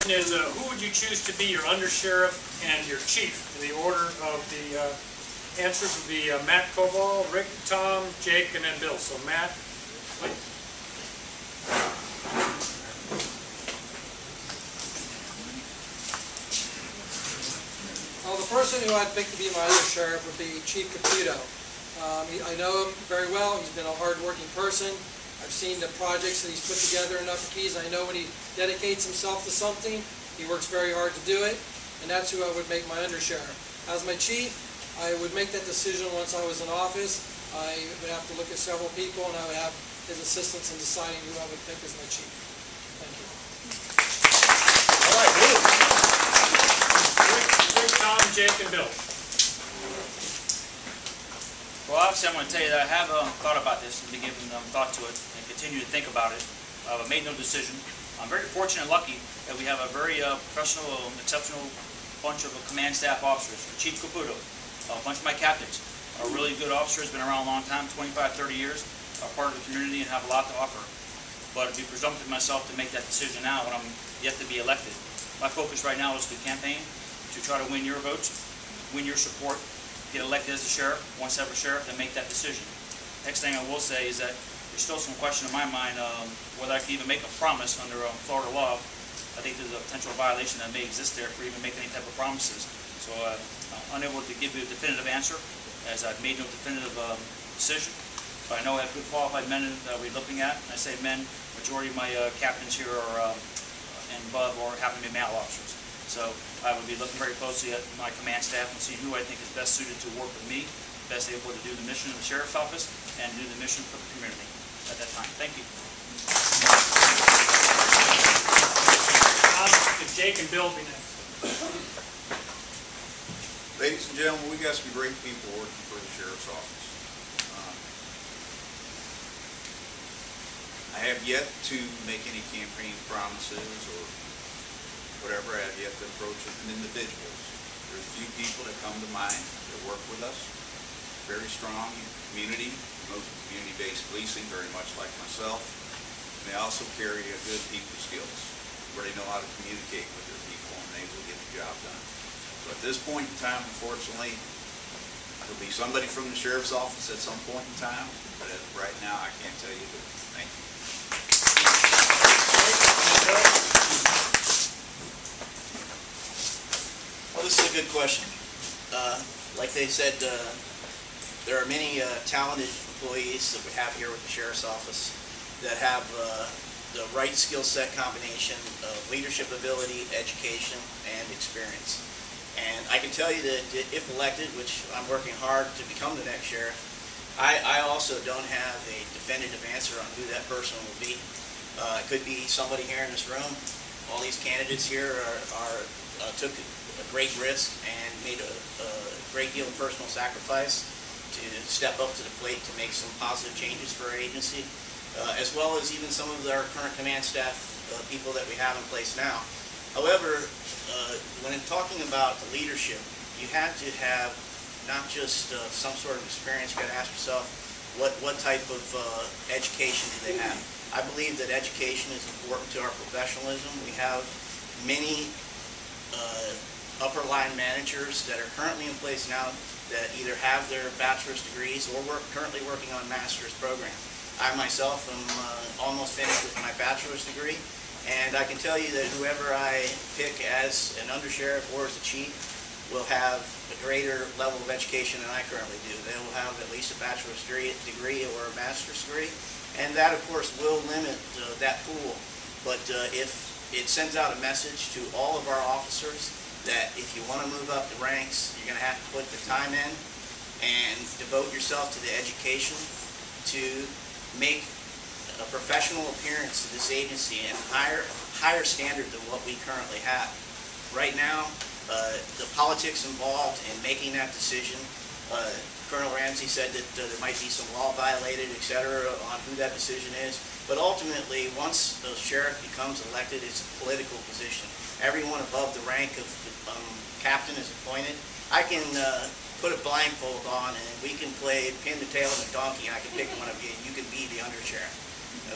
question is, who would you choose to be your undersheriff and your chief? The order of the answers would be Matt Koval, Rick, Tom, Jake, and then Bill. So Matt, please. Well, the person who I'd pick to be my undersheriff would be Chief Caputo. I know him very well. He's been a hard-working person. I've seen the projects that he's put together in Upper Keys. I know when he dedicates himself to something, he works very hard to do it, and that's who I would make my undersheriff. As my chief, I would make that decision once I was in office. I would have to look at several people, and I would have his assistance in deciding who I would pick as my chief. Thank you. All right, Rick, Tom, Jake, and Bill. Well, obviously, I'm going to tell you that I have thought about this and been giving thought to it and continue to think about it. I've made no decision. I'm very fortunate and lucky that we have a very professional, exceptional bunch of command staff officers. Chief Caputo, a bunch of my captains are really good officers, been around a long time, 25, 30 years, are part of the community and have a lot to offer. But it'd be presumptive of myself to make that decision now when I'm yet to be elected. My focus right now is to campaign, to try to win your votes, win your support, get elected as a sheriff, once ever sheriff, and make that decision. Next thing I will say is that there's still some question in my mind whether I can even make a promise under Florida law. I think there's a potential violation that may exist there for even making any type of promises. So I'm unable to give you a definitive answer, as I've made no definitive decision. But I know I have good qualified men that we're looking at. And I say men, majority of my captains here are and above or happen to be male officers. So I would be looking very closely at my command staff and see who I think is best suited to work with me, best able to do the mission of the Sheriff's Office and do the mission for the community at that time. Thank you. Jake and Bill be next. Ladies and gentlemen, we got some great people working for the Sheriff's Office. I have yet to make any campaign promises or whatever. I have yet to approach an individuals. There's a few people that come to mind that work with us, very strong in the community, most community-based policing, very much like myself. And they also carry a good people skills, where they know how to communicate with their people and they will get the job done. So at this point in time, unfortunately, there'll be somebody from the Sheriff's Office at some point in time, but as of right now, I can't tell you who. Thank you. Well, this is a good question. Like they said, there are many talented employees that we have here with the Sheriff's Office that have the right skill set combination of leadership ability, education, and experience. And I can tell you that if elected, which I'm working hard to become the next sheriff, I also don't have a definitive answer on who that person will be. It could be somebody here in this room. All these candidates here took a great risk and made a great deal of personal sacrifice to step up to the plate to make some positive changes for our agency, as well as even some of our current command staff people that we have in place now. However, when I'm talking about the leadership, you have to have not just some sort of experience. You got to ask yourself, what type of education do they have? I believe that education is important to our professionalism. We have many upper line managers that are currently in place now that either have their bachelor's degrees or currently working on master's program. I myself am almost finished with my bachelor's degree, and I can tell you that whoever I pick as an undersheriff or as a chief will have a greater level of education than I currently do. They will have at least a bachelor's degree or a master's degree, and that of course will limit that pool. But if it sends out a message to all of our officers that if you want to move up the ranks, you're going to have to put the time in and devote yourself to the education to make a professional appearance to this agency and higher standard than what we currently have. Right now, the politics involved in making that decision, Colonel Ramsey said that there might be some law violated, etc., on who that decision is. But ultimately, once the sheriff becomes elected, it's a political position. Everyone above the rank of captain is appointed. I can put a blindfold on and we can play pin the tail of a donkey and I can pick one of you and you can be the undersheriff.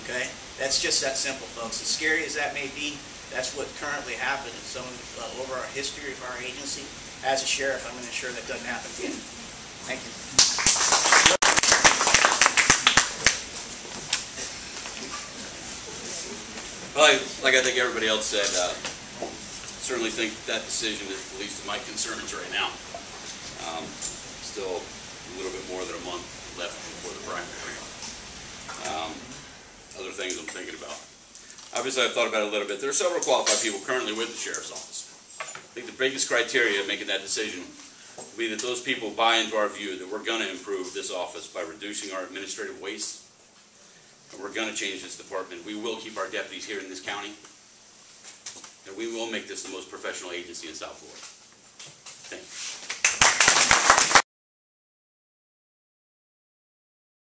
okay? That's just that simple, folks. As scary as that may be, that's what currently happened in some over our history of our agency. As a sheriff, I'm going to ensure that doesn't happen again. Thank you. Well, like I think everybody else said, certainly think that decision is the least of my concerns right now. Still a little bit more than a month left before the primary. Other things I'm thinking about. Obviously, I've thought about it a little bit. There are several qualified people currently with the Sheriff's Office. I think the biggest criteria of making that decision will be that those people buy into our view that we're going to improve this office by reducing our administrative waste. And we're going to change this department. We will keep our deputies here in this county. And we will make this the most professional agency in South Florida. Thank you.